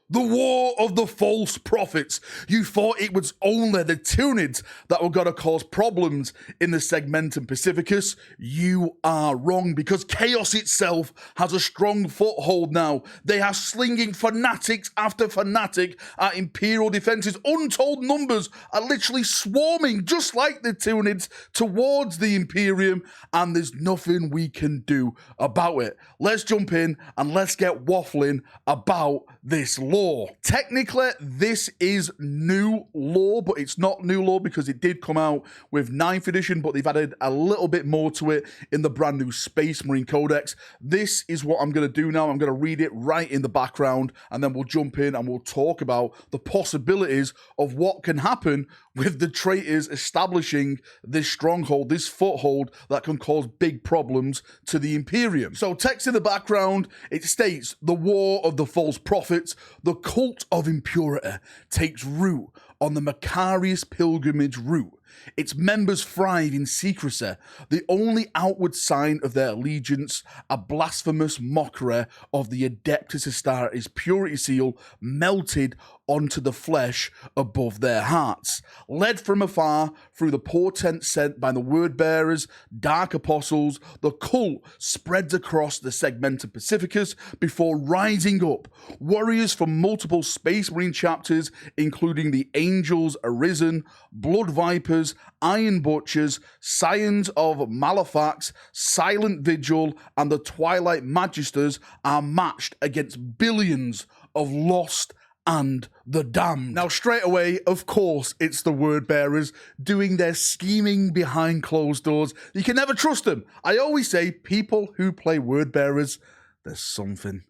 The War of the False Prophets. You thought it was only the Tyranids that were going to cause problems in the Segmentum Pacificus. You are wrong, because Chaos itself has a strong foothold now. They are slinging fanatics after fanatic at Imperial defenses. Untold numbers are literally swarming, just like the Tyranids, towards the Imperium, and there's nothing we can do about it. Let's jump in and let's get waffling about this lore. Technically, this is new lore, but it's not new lore because it did come out with 9th edition, but they've added a little bit more to it in the brand new Space Marine Codex. This is what I'm going to do now. I'm going to read it right in the background, and then we'll jump in and we'll talk about the possibilities of what can happen with the traitors establishing this stronghold, this foothold that can cause big problems to the Imperium. So text in the background, it states, the War of the False Prophets, the cult of impurity, takes root on the Macarius pilgrimage route. Its members thrive in secrecy, the only outward sign of their allegiance, a blasphemous mockery of the Adeptus Astartes purity seal melted onto the flesh above their hearts. Led from afar through the portent sent by the word bearers, dark apostles, the cult spreads across the Segmentum Pacificus before rising up. Warriors from multiple Space Marine chapters, including the Angels Arisen, Blood Vipers, Iron Butchers, Scions of Malefax, Silent Vigil, and the Twilight Magisters, are matched against billions of lost and the damned. Now, straight away, of course, it's the word bearers doing their scheming behind closed doors. You can never trust them. I always say, people who play word bearers, there's something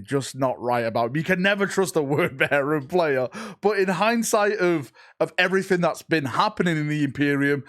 just not right about them. You can never trust a word bearer player. But in hindsight of everything that's been happening in the Imperium,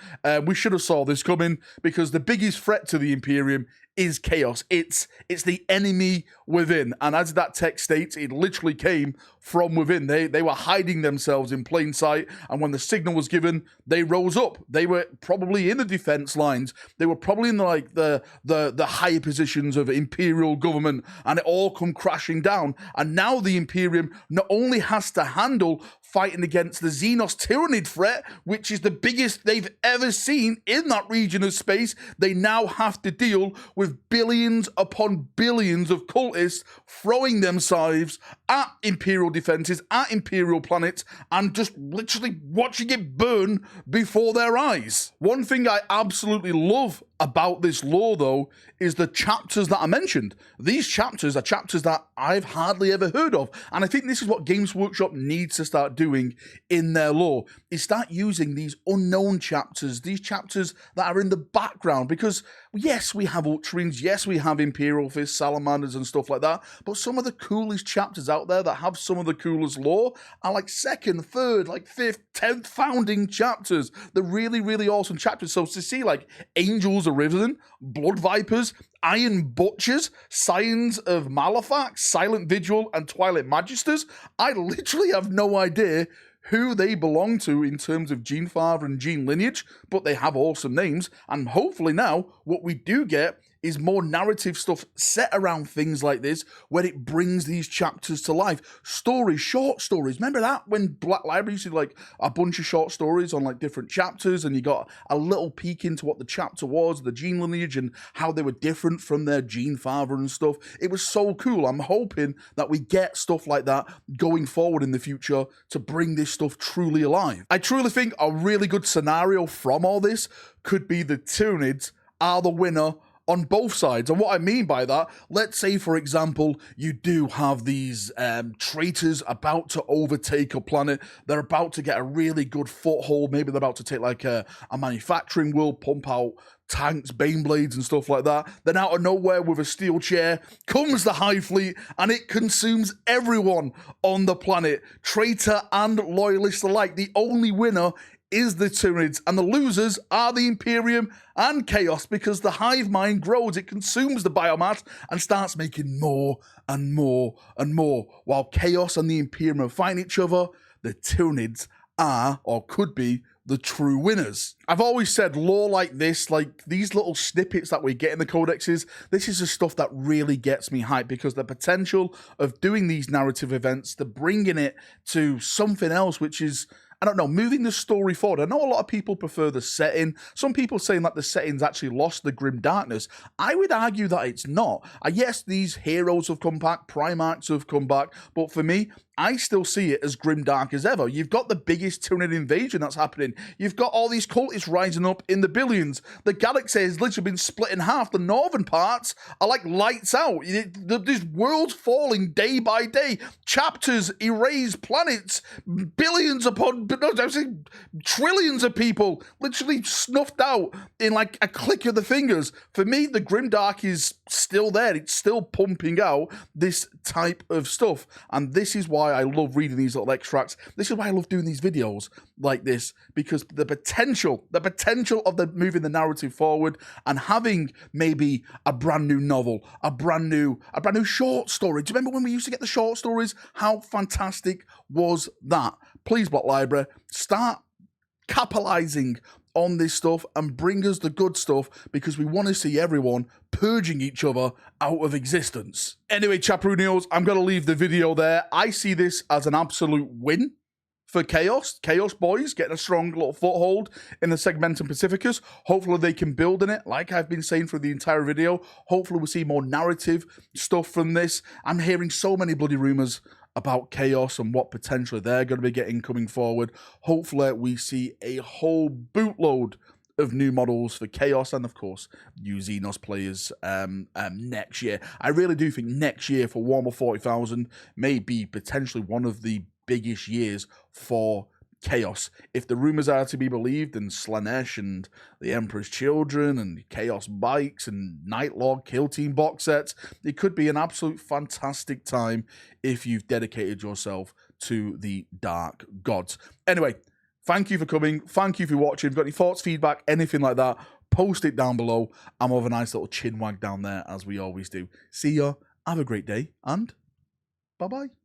we should have saw this coming, because the biggest threat to the Imperium is chaos. It's the enemy within. And as that text states, it literally came from within. They were hiding themselves in plain sight, and when the signal was given, they rose up. They were probably in the defense lines. They were probably in the higher positions of imperial government, and it all come crashing down. And now the Imperium not only has to handle fighting against the Xenos Tyranid threat, which is the biggest they've ever seen in that region of space, they now have to deal with billions upon billions of cultists throwing themselves at Imperial defenses, at Imperial planets, and just literally watching it burn before their eyes. One thing I absolutely love about this lore, though, is the chapters that I mentioned. These chapters are chapters that I've hardly ever heard of, and I think this is what Games Workshop needs to start doing in their lore, is start using these unknown chapters, these chapters that are in the background, because yes, we have Ultramarines, yes, we have Imperial Fists, Salamanders and stuff like that, but some of the coolest chapters out there that have some of the coolest lore are like 2nd, 3rd, like 5th, 10th founding chapters. They're really, really awesome chapters. So to see like Angels Arisen, Blood Vipers, Iron Butchers, Scions of Malefax, Silent Vigil, and Twilight Magisters, I literally have no idea who they belong to in terms of gene father and gene lineage, but they have awesome names, and hopefully now what we do get is more narrative stuff set around things like this, where it brings these chapters to life. Stories, short stories. Remember that when Black Library used to do like a bunch of short stories on like different chapters, and you got a little peek into what the chapter was, the gene lineage, and how they were different from their gene father and stuff. It was so cool. I'm hoping that we get stuff like that going forward in the future to bring this stuff truly alive. I truly think a really good scenario from all this could be the Tyranids are the winner on both sides. And what I mean by that, let's say, for example, you do have these traitors about to overtake a planet. They're about to get a really good foothold. Maybe they're about to take like a manufacturing world, pump out tanks, Baneblades and stuff like that. Then out of nowhere with a steel chair comes the Hive Fleet, and it consumes everyone on the planet, traitor and loyalist alike. The only winner is the Tyranids, and the losers are the Imperium and Chaos, because the hive mind grows, it consumes the biomass and starts making more and more and more. While Chaos and the Imperium are fighting each other, the Tyranids are, or could be, the true winners. I've always said lore like this, like these little snippets that we get in the codexes, this is the stuff that really gets me hyped, because the potential of doing these narrative events, to bringing it to something else, which is, I don't know, moving the story forward. I know a lot of people prefer the setting. Some people saying that the setting's actually lost the grim darkness. I would argue that it's not. Yes, these heroes have come back, Primarchs have come back, but for me, I still see it as grimdark as ever. You've got the biggest Tyranid invasion that's happening. You've got all these cultists rising up in the billions. The galaxy has literally been split in half. The northern parts are like lights out. There's worlds falling day by day. Chapters erased, planets, billions upon, trillions of people literally snuffed out in like a click of the fingers. For me, the grimdark is still there. It's still pumping out this type of stuff. And this is why I love reading these little extracts. This is why I love doing these videos like this, because the potential of the moving the narrative forward and having maybe a brand new novel, a brand new short story. Do you remember when we used to get the short stories? How fantastic was that? Please, Block Library, start capitalizing on this stuff and bring us the good stuff, because we want to see everyone purging each other out of existence. Anyway, Chaprunios, I'm going to leave the video there. I see this as an absolute win for Chaos. Chaos boys getting a strong little foothold in the Segmentum Pacificus. Hopefully they can build in it, like I've been saying for the entire video. Hopefully we'll see more narrative stuff from this. I'm hearing so many bloody rumors about Chaos and what potentially they're going to be getting coming forward. Hopefully we see a whole bootload of new models for Chaos and, of course, new Xenos players next year. I really do think next year for Warhammer 40,000 may be potentially one of the biggest years for Chaos. If the rumors are to be believed, and Slanesh and the Emperor's Children and Chaos Bikes and Nightlog Kill Team box sets, it could be an absolute fantastic time if you've dedicated yourself to the Dark Gods. Anyway, thank you for coming. Thank you for watching. If you've got any thoughts, feedback, anything like that, post it down below. I'm of a nice little chin wag down there, as we always do. See ya. Have a great day, and bye-bye.